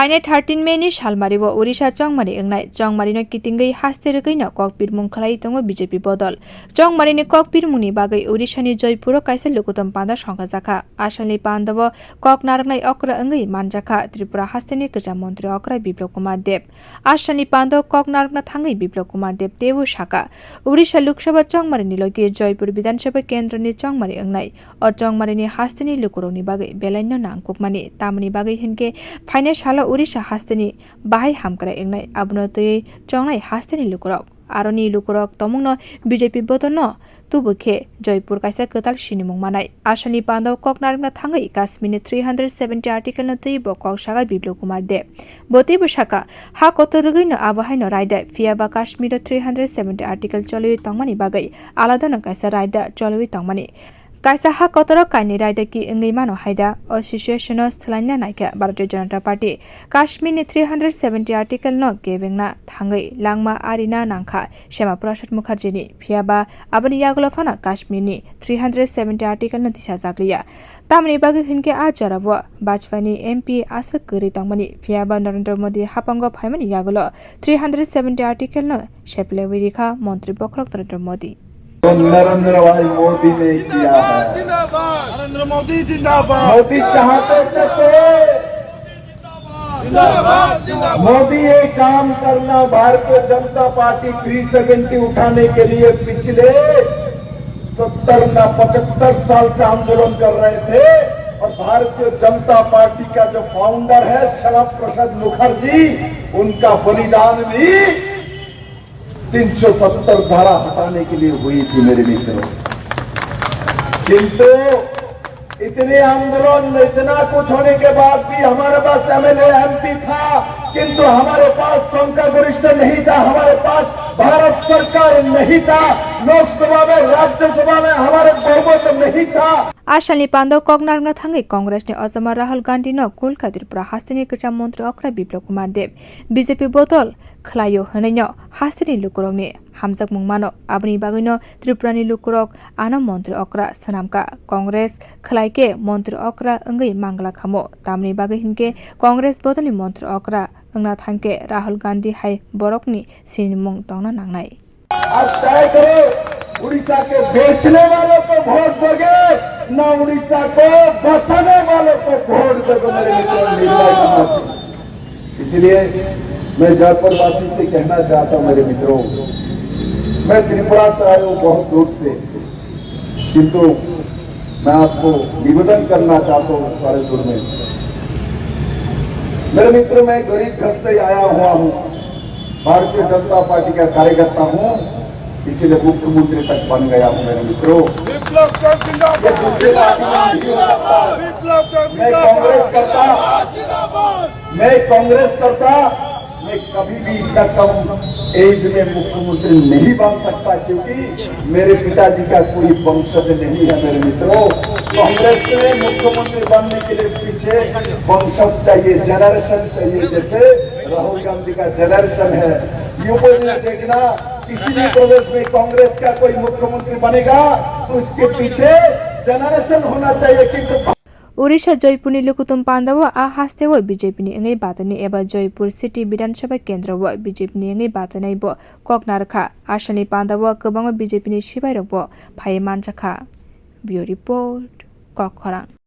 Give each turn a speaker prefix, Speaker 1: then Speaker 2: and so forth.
Speaker 1: Phainai 13 May ni salmari wo Odisha Chongmari wngwi Chongmarino kitingwi haste rwgwi kokpirmung khwlaiwi tongo BJP bodol. Chongmarini kokpirmungni bagwi Odisha Joypur kaisa lukothum panda songchajakha. Asalni panda wo koknaruknai okra wngwi manjakha Tripura haste ni kwcham montri okra Biplab Kumar Deb. Asalni panda koknarukna thangwi Biplab Kumar Deb tebu shaka. Odisha Lok Sabha Chongmarini loki Joypur Bidhan Sabha Kendra ni Chongmari wngwi o Chongmarini haste ni lukurokni bagwi belaino nangkukmani tamni bagwi hinke Phainai salo Odisha haste ni bahai hamkra wngwi abono tui chongnai haste ni lukurok aroni lukurok tomungno BJP bodol no tubukhe Joypur kaisa kwtal sinimung manai. Asalni panda koknarukna thangwi Kashmir 370 article no tui bo kok saga Biplab Kumar Deb. Boti bosaka ha kotorugwi no abahai no raida fiaba Kashmir 370 article cholwi tongmani bagwi alada no kaisa raida cholwi tongmani. Kaisa ha kotoro kaini raida ki wngwi mano haida o situation no swlaina naikha Bharatiya Janata Party Kashmir ni 370 article no gebengna thangwi langma arina nangkha Shema Prasad Mukherjee ni phiaba aboni yagulo phana Kashmir ni 370 article no disa jakliya tamni bagi hinke a jarabo Bajpai ni MP asa kuri tongmani phiaba Narendra Modi hapango phaimani yagulo 370 article no sheplewiri rikha montri bokrok Narendra Modi
Speaker 2: Narendra भाई मोदी ने किया है।
Speaker 3: नरेंद्र मोदी जिंदाबाद।
Speaker 2: मोदी चाहते थे मोदी ये काम करना भारतीय जनता पार्टी 370 उठाने के लिए पिछले 70 ना 75 साल से आंदोलन कर रहे थे और भारतीय जनता पार्टी का जो फाउंडर है श्यामा प्रसाद मुखर्जी उनका बलिदान भी 370 धारा हटाने के लिए हुई थी मेरे मित्रों। किंतु इतने आंदोलन इतना कुछ होने के बाद भी हमारे पास एमएलए एमपी था किंतु हमारे पास संख्यागरिष्ठ नहीं था, हमारे पास भारत सरकार नहीं था, लोकसभा में राज्यसभा में हमारे बहुमत नहीं था।
Speaker 1: Asalni panda koknarukna thangwi Congress ni Ojama Rahul Gandhi no Kolkata Tripura haste ni kwcham montri okra Biplab Kumar Deb BJP bodol khwlaiwi hwnwi no haste ni lukurok ni hamjakmung mano aboni bagwi no Tripura ni lukurok ano montri okra swnamka Congress khwlaike montri okra wngwi mangla khamo tamni bagwi hinke Congress bodol ni montri okra wngna thangke Rahul Gandhi hai borokni sinimung tongna nangnai।
Speaker 2: अब तय करो उड़ीसा के बेचने वालों को vote दोगे ना उड़ीसा को बचाने वालों को वोट दोगे मेरे मित्रों निर्णय करना चाहिए। इसलिए मैं जयपुर वासी से कहना चाहता हूं मेरे मित्रों, मैं त्रिपुरा से आया हूं बहुत दूर से, किंतु मैं आपको निवेदन करना चाहता हूं सारे दूर में मेरे मित्रों, मैं गरीब घर से आया हुआ हूं, भारतीय जनता पार्टी का कार्यकर्ता हूं, इसीलिए मुख्यमंत्री तक बन गया हूं मेरे मित्रों। मैं कांग्रेस करता मैं कभी भी इतना कम एज में मुख्यमंत्री नहीं बन सकता क्योंकि मेरे पिताजी का कोई वंशज नहीं है मेरे मित्रों। कांग्रेस में मुख्यमंत्री बनने के लिए पीछे वंशज चाहिए, जनरेशन चाहिए, जैसे राहुल गांधी का जनरेशन है। यूपी में देखना किसी भी प्रदेश में कांग्रेस का कोई मुख्यमंत्री बनेगा तो उसके पीछे जनरेशन होना चाहिए। क्योंकि
Speaker 1: Odisha Joypur ni lukothum panda wo a haste wo BJP ni wngwi batani eba Joypur City Bidhan Sabha Kendra wo BJP ni wngwi batanai bo koknarukha Asalni panda wo kwbangma BJP ni sibai rok bo phaiwi manjakha। Bureau report kokpirmung।